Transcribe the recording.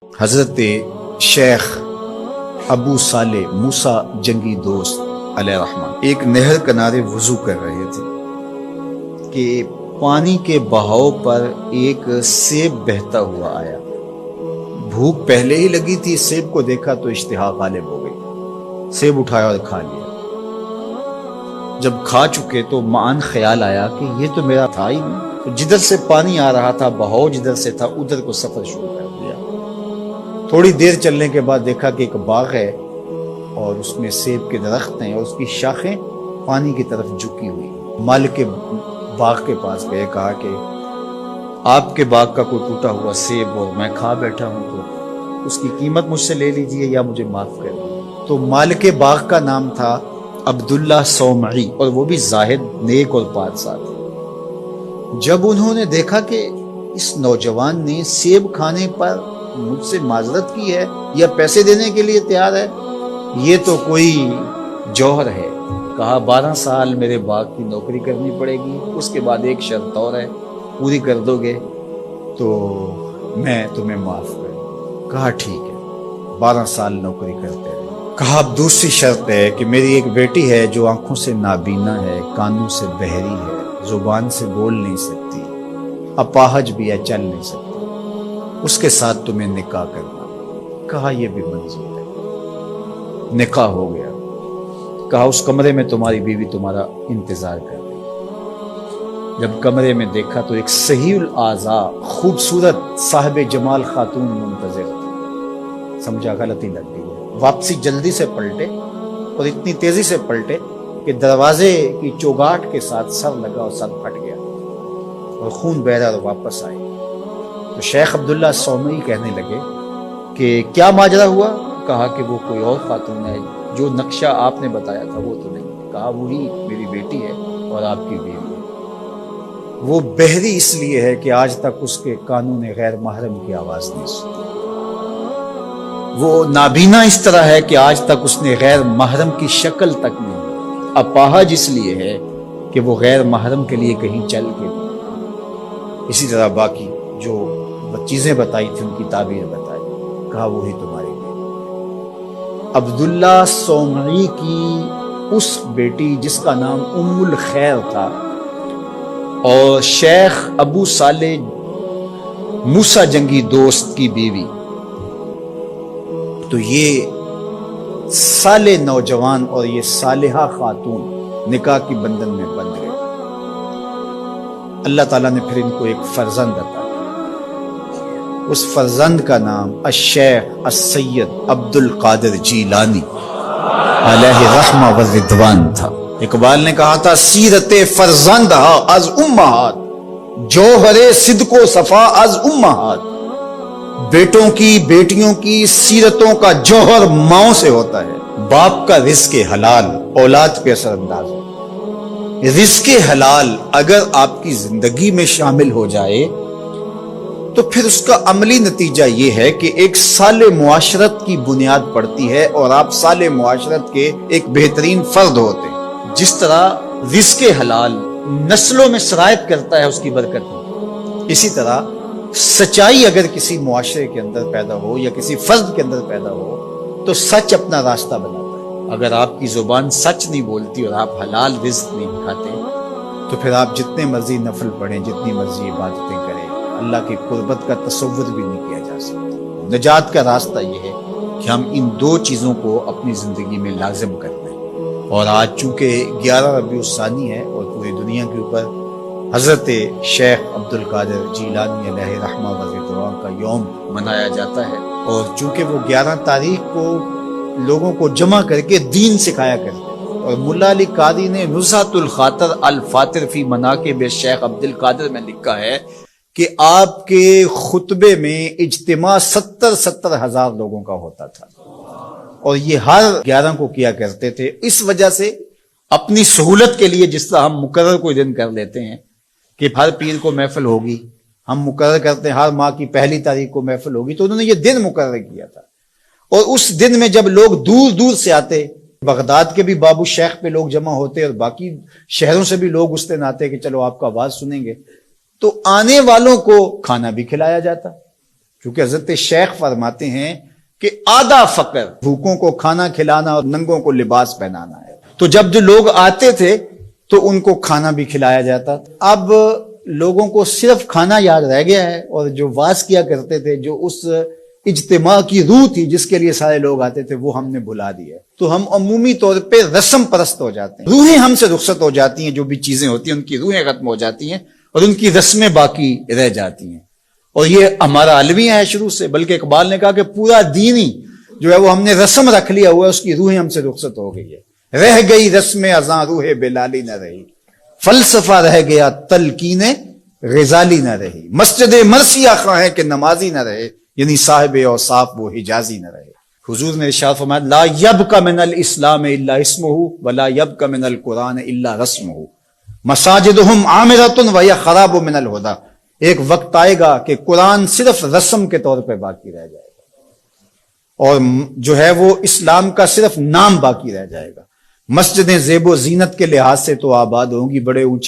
حضرت شیخ ابو صالح موسیٰ جنگی دوست علیہ رحمہ ایک نہر کنارے وضو کر رہے تھے کہ پانی کے بہاؤ پر ایک سیب بہتا ہوا آیا۔ بھوک پہلے ہی لگی تھی، سیب کو دیکھا تو اشتہا غالب ہو گئی، سیب اٹھایا اور کھا لیا۔ جب کھا چکے تو معاً خیال آیا کہ یہ تو میرا تھا ہی نہیں، تو جدھر سے پانی آ رہا تھا، بہاؤ جدھر سے تھا، ادھر کو سفر شروع کر دیا۔ تھوڑی دیر چلنے کے بعد دیکھا کہ ایک باغ ہے اور اس میں سیب کے درخت ہیں اور اس کی شاخیں پانی کی طرف جھکی ہوئی۔ مالک کے باغ کے پاس گئے، کہا کہ آپ کے باغ کا کوئی ٹوٹا ہوا سیب اور میں کھا بیٹھا ہوں، تو اس کی قیمت مجھ سے لے لیجئے یا مجھے معاف کر دیجیے۔ تو مالک باغ کا نام تھا عبداللہ صومعی، اور وہ بھی زاہد، نیک اور پارسا تھے۔ جب انہوں نے دیکھا کہ اس نوجوان نے سیب کھانے پر مجھ سے معذرت کی ہے یا پیسے دینے کے لیے تیار ہے، یہ تو کوئی جوہر ہے، کہا 12 سال میرے باغ کی نوکری کرنی پڑے گی، اس کے بعد ایک شرط اور ہے، پوری کر دو گے تو میں تمہیں معاف کر دوں۔ کہا ٹھیک ہے، 12 سال نوکری کرتے رہے۔ کہا اب دوسری شرط ہے کہ میری ایک بیٹی ہے جو آنکھوں سے نابینا ہے، کانوں سے بہری ہے، زبان سے بول نہیں سکتی، اپاہج بھی ہے، چل نہیں سکتی، اس کے ساتھ تمہیں نکاح کرنا۔ کہا یہ بھی منظور ہے۔ نکاح ہو گیا۔ کہا اس کمرے میں تمہاری بیوی تمہارا انتظار کر رہی۔ جب کمرے میں دیکھا تو ایک صحیح الاعضاء خوبصورت صاحب جمال خاتون منتظر تھی۔ سمجھا غلطی لگ گئی ہے۔ واپسی جلدی سے پلٹے اور اتنی تیزی سے پلٹے کہ دروازے کی چوگاٹ کے ساتھ سر لگا اور سر پھٹ گیا اور خون بہ رہا اور واپس آئے۔ تو شیخ عبداللہ صومعی کہنے لگے کہ کیا ماجرا ہوا؟ کہا کہ وہ کوئی اور خاتون ہے، جو نقشہ آپ نے بتایا تھا وہ تو نہیں۔ کہا وہی میری بیٹی ہے اور آپ کی بیوی ہے۔ وہ بہری اس لیے ہے کہ آج تک اس کے کانوں نے غیر محرم کی آواز نہیں سنی۔ وہ نابینا اس طرح ہے کہ آج تک اس نے غیر محرم کی شکل تک نہیں۔ اپاہج اس لیے ہے کہ وہ غیر محرم کے لیے کہیں چل کے نہیں۔ اسی طرح باقی جو چیزیں بتائی تھی ان کی تعبیر بتائی۔ کہا وہی تمہاری بیٹی۔ عبداللہ صومعی کی اس بیٹی جس کا نام ام الخیر تھا اور شیخ ابو صالح موسیٰ جنگی دوست کی بیوی، تو یہ صالح نوجوان اور یہ صالحہ خاتون نکاح کی بندھن میں بندھ گئے۔ اللہ تعالیٰ نے پھر ان کو ایک فرزند عطا کیا۔ اس فرزند کا نام الشیخ السید عبد القادر جیلانی علیہ رحمہ و رضوان تھا۔ اقبال نے کہا تھا سیرت فرزند از امہات، جوہر صدق و صفا از امہات۔ بیٹوں کی بیٹیوں کی سیرتوں کا جوہر ماؤں سے ہوتا ہے۔ باپ کا رزق حلال اولاد پہ اثر انداز ہے۔ رزق حلال اگر آپ کی زندگی میں شامل ہو جائے تو پھر اس کا عملی نتیجہ یہ ہے کہ ایک صالح معاشرت کی بنیاد پڑتی ہے اور آپ صالح معاشرت کے ایک بہترین فرد ہوتے ہیں۔ جس طرح رزق حلال نسلوں میں سرایت کرتا ہے اس کی برکت میں، اسی طرح سچائی اگر کسی معاشرے کے اندر پیدا ہو یا کسی فرد کے اندر پیدا ہو تو سچ اپنا راستہ بناتا ہے۔ اگر آپ کی زبان سچ نہیں بولتی اور آپ حلال رزق نہیں کھاتے تو پھر آپ جتنے مرضی نفل پڑھیں، جتنی مرضی عبادتیں کریں، اللہ کی قربت کا تصور بھی نہیں کیا جا سکتا۔ نجات کا راستہ یہ ہے کہ ہم ان دو چیزوں کو اپنی زندگی میں لازم کر لیں۔ اور آج چونکہ 11 ربیع الثانی ہے اور پوری دنیا کے اوپر حضرت شیخ عبد القادر جیلانی علیہ رحمہ و رضوان کا یوم منایا جاتا ہے، اور چونکہ وہ 11 تاریخ کو لوگوں کو جمع کر کے دین سکھایا کرتے ہیں، اور ملا علی قاری نے نزہۃ الخاطر الفاطر فی مناقب شیخ عبد القادر میں لکھا ہے کہ آپ کے خطبے میں اجتماع 70 ہزار لوگوں کا ہوتا تھا، اور یہ ہر 11 کو کیا کرتے تھے۔ اس وجہ سے اپنی سہولت کے لیے جس طرح ہم مقرر کوئی دن کر لیتے ہیں کہ ہر پیر کو محفل ہوگی، ہم مقرر کرتے ہیں ہر ماہ کی پہلی تاریخ کو محفل ہوگی، تو انہوں نے یہ دن مقرر کیا تھا۔ اور اس دن میں جب لوگ دور دور سے آتے، بغداد کے بھی بابو شیخ پہ لوگ جمع ہوتے اور باقی شہروں سے بھی لوگ اس دن آتے کہ چلو آپ کا آواز سنیں گے، تو آنے والوں کو کھانا بھی کھلایا جاتا، کیونکہ حضرت شیخ فرماتے ہیں کہ آدھا فقر بھوکوں کو کھانا کھلانا اور ننگوں کو لباس پہنانا ہے. تو جب جو لوگ آتے تھے تو ان کو کھانا بھی کھلایا جاتا تھا. اب لوگوں کو صرف کھانا یاد رہ گیا ہے، اور جو واز کیا کرتے تھے، جو اس اجتماع کی روح تھی جس کے لیے سارے لوگ آتے تھے، وہ ہم نے بھلا دی ہے. تو ہم عمومی طور پہ رسم پرست ہو جاتے ہیں، روحیں ہم سے رخصت ہو جاتی ہیں. جو بھی چیزیں ہوتی ہیں ان کی روحیں ختم ہو جاتی ہیں اور ان کی رسمیں باقی رہ جاتی ہیں. اور یہ ہمارا المیہ ہے شروع سے، بلکہ اقبال نے کہا کہ پورا دین ہی جو ہے وہ ہم نے رسم رکھ لیا ہوا ہے، اس کی روحیں ہم سے رخصت ہو گئی ہے. رہ گئی رسم ازاں روح بلالی نہ رہی، فلسفہ رہ گیا تلقین غزالی نہ رہی، مسجد مرثیہ خواہیں کہ نمازی نہ رہے، یعنی صاحب اوصاف وہ حجازی نہ رہے. حضور نے ارشاد فرمایا لا یبق من الاسلام الا اسمہ ولا یبق من القرآن الا رسمہ مساجدہم عامرۃ وہی خراب من الہدی. ایک وقت آئے گا کہ قرآن صرف رسم کے طور پہ باقی رہ جائے گا، اور جو ہے وہ اسلام کا صرف نام باقی رہ جائے گا. مسجدیں زیب و زینت کے لحاظ سے تو آباد ہوں گی، بڑے اونچے